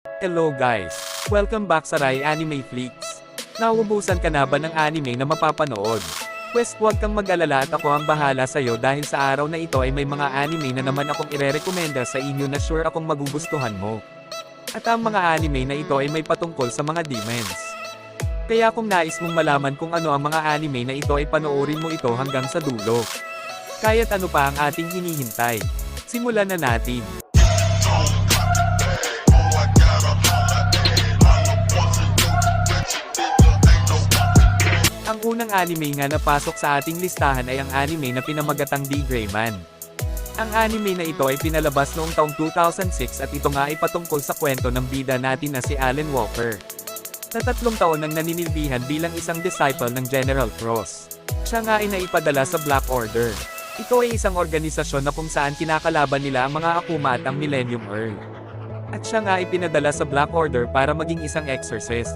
Hello guys! Welcome back sa Rai Anime Flix. Nauubusan ka na ba ng anime na mapapanood? Pwes huwag kang mag-alala at ako ang bahala sa'yo dahil sa araw na ito ay may mga anime na naman akong irerekomenda sa inyo na sure akong magugustuhan mo. At ang mga anime na ito ay may patungkol sa mga demons. Kaya kung nais mong malaman kung ano ang mga anime na ito ay panoorin mo ito hanggang sa dulo. Kaya't ano pa ang ating hinihintay? Simulan na natin. Ang unang anime nga na pasok sa ating listahan ay ang anime na pinamagatang D-Greyman. Ang anime na ito ay pinalabas noong taong 2006 at ito nga ay patungkol sa kwento ng bida natin na si Alan Walker. Na 3 taon nang naninilbihan bilang isang disciple ng General Cross. Siya nga ay naipadala sa Black Order. Ito ay isang organisasyon na kung saan kinakalaban nila ang mga Akuma at ang Millennium Earl. At siya nga ay pinadala sa Black Order para maging isang exorcist.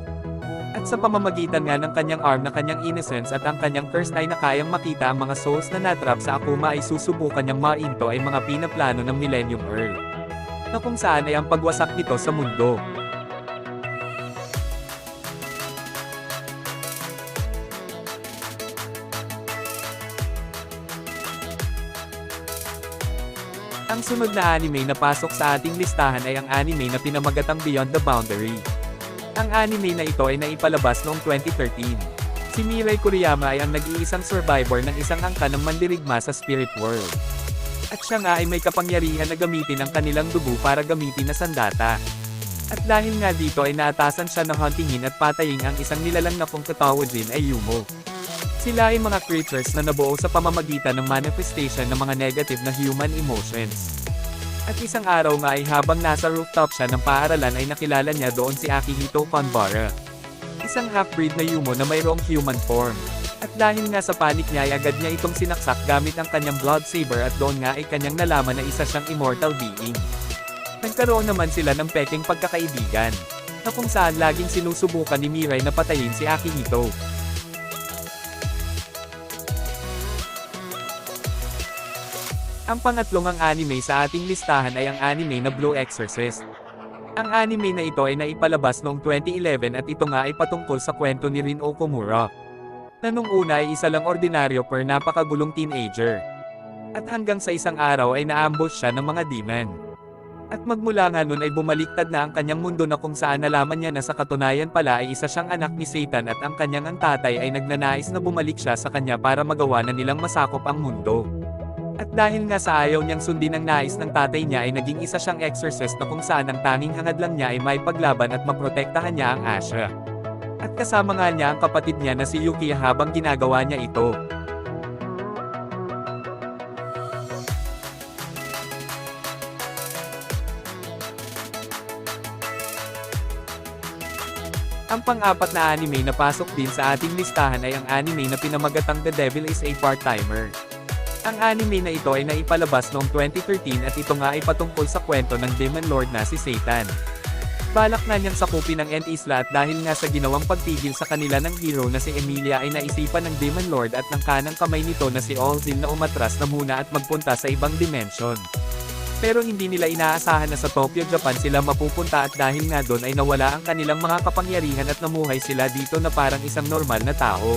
At sa pamamagitan nga ng kanyang arm na kanyang innocence at ang kanyang curse ay nakayang makita ang mga souls na natrap sa Akuma ay susubukan niyang mainto ay mga pinaplano ng Millennium Earl. Na kung saan ay ang pagwasak nito sa mundo. Ang sunod na anime na pasok sa ating listahan ay ang anime na pinamagatang Beyond the Boundary. Ang anime na ito ay naipalabas noong 2013. Si Mirai Kuriyama ay ang nag-iisang survivor ng isang angka ng mandirigma sa spirit world. At siya nga ay may kapangyarihan na gamitin ang kanilang dugo para gamitin na sandata. At dahil nga dito ay naatasan siya na huntingin at patayin ang isang nilalang na kung katawagin ay Yumo. Sila ay mga creatures na nabuo sa pamamagitan ng manifestation ng mga negative na human emotions. At isang araw nga ay habang nasa rooftop siya ng paaralan ay nakilala niya doon si Akihito Konbara. Isang half-breed na Yumo na mayroong human form. At dahil nga sa panik niya ay agad niya itong sinaksak gamit ang kanyang blood saber at doon nga ay kanyang nalaman na isa siyang immortal being. Nagkaroon naman sila ng peking pagkakaibigan, na kung saan laging sinusubukan ni Mirai na patayin si Akihito. Ang pangatlong ang anime sa ating listahan ay ang anime na Blue Exorcist. Ang anime na ito ay naipalabas noong 2011 at ito nga ay patungkol sa kwento ni Rin Okumura. Na nung una ay isa lang ordinaryo per napakagulong teenager. At hanggang sa isang araw ay naambush siya ng mga demon. At magmula nga nun ay bumaliktad na ang kanyang mundo na kung saan nalaman niya na sa katunayan pala ay isa siyang anak ni Satan at ang kanyang tatay ay nagnanais na bumalik siya sa kanya para magawa na nilang masakop ang mundo. At dahil nga sa ayaw niyang sundin ang nais ng tatay niya ay naging isa siyang exorcist na kung saan ang tanging hangad lang niya ay may paglaban at maprotektahan niya ang Asha. At kasama nga niya ang kapatid niya na si Yuki habang ginagawa niya ito. Ang pang-apat na anime na pasok din sa ating listahan ay ang anime na pinamagatang The Devil is a Part-Timer. Ang anime na ito ay naipalabas noong 2013 at ito nga ay patungkol sa kwento ng Demon Lord na si Satan. Balak nga niyang sakupin ang End Isla at dahil nga sa ginawang pagpigil sa kanila ng hero na si Emilia ay naisipan ng Demon Lord at ng kanang kamay nito na si Olzil na umatras na muna at magpunta sa ibang dimension. Pero hindi nila inaasahan na sa Tokyo, Japan sila mapupunta at dahil nga doon ay nawala ang kanilang mga kapangyarihan at namuhay sila dito na parang isang normal na tao.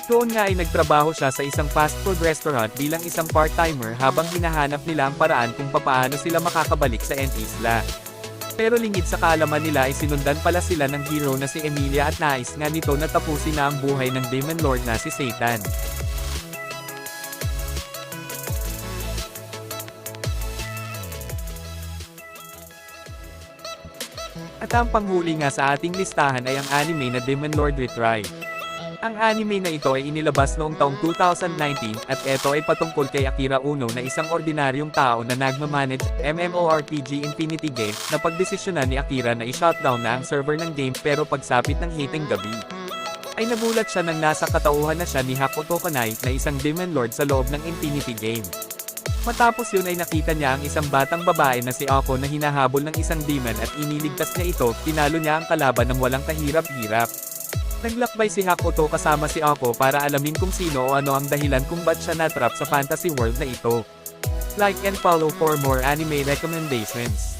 Doon nga ay nagtrabaho siya sa isang fast food restaurant bilang isang part-timer habang hinahanap nila ang paraan kung papaano sila makakabalik sa End Isla. Pero lingid sa kaalaman nila ay sinundan pala sila ng hero na si Emilia at nais nga nito na tapusin na ang buhay ng Demon Lord na si Satan. At ang panghuli nga sa ating listahan ay ang anime na Demon Lord Retry. Ang anime na ito ay inilabas noong taong 2019 at ito ay patungkol kay Akira Uno na isang ordinaryong tao na nagmamanage MMORPG Infinity Game na pagdesisyonan ni Akira na i-shutdown na ang server ng game pero pagsapit ng hiting gabi ay nagulat siya nang nasa katauhan na siya ni Hakoto Kanai na isang Demon Lord sa loob ng Infinity Game. Matapos yun ay nakita niya ang isang batang babae na si Ako na hinahabol ng isang demon at iniligtas niya ito, tinalo niya ang kalaban ng walang kahirap-hirap. Naglakbay si Hakoto kasama si Ako para alamin kung sino o ano ang dahilan kung ba't siya natrap sa fantasy world na ito. Like and follow for more anime recommendations.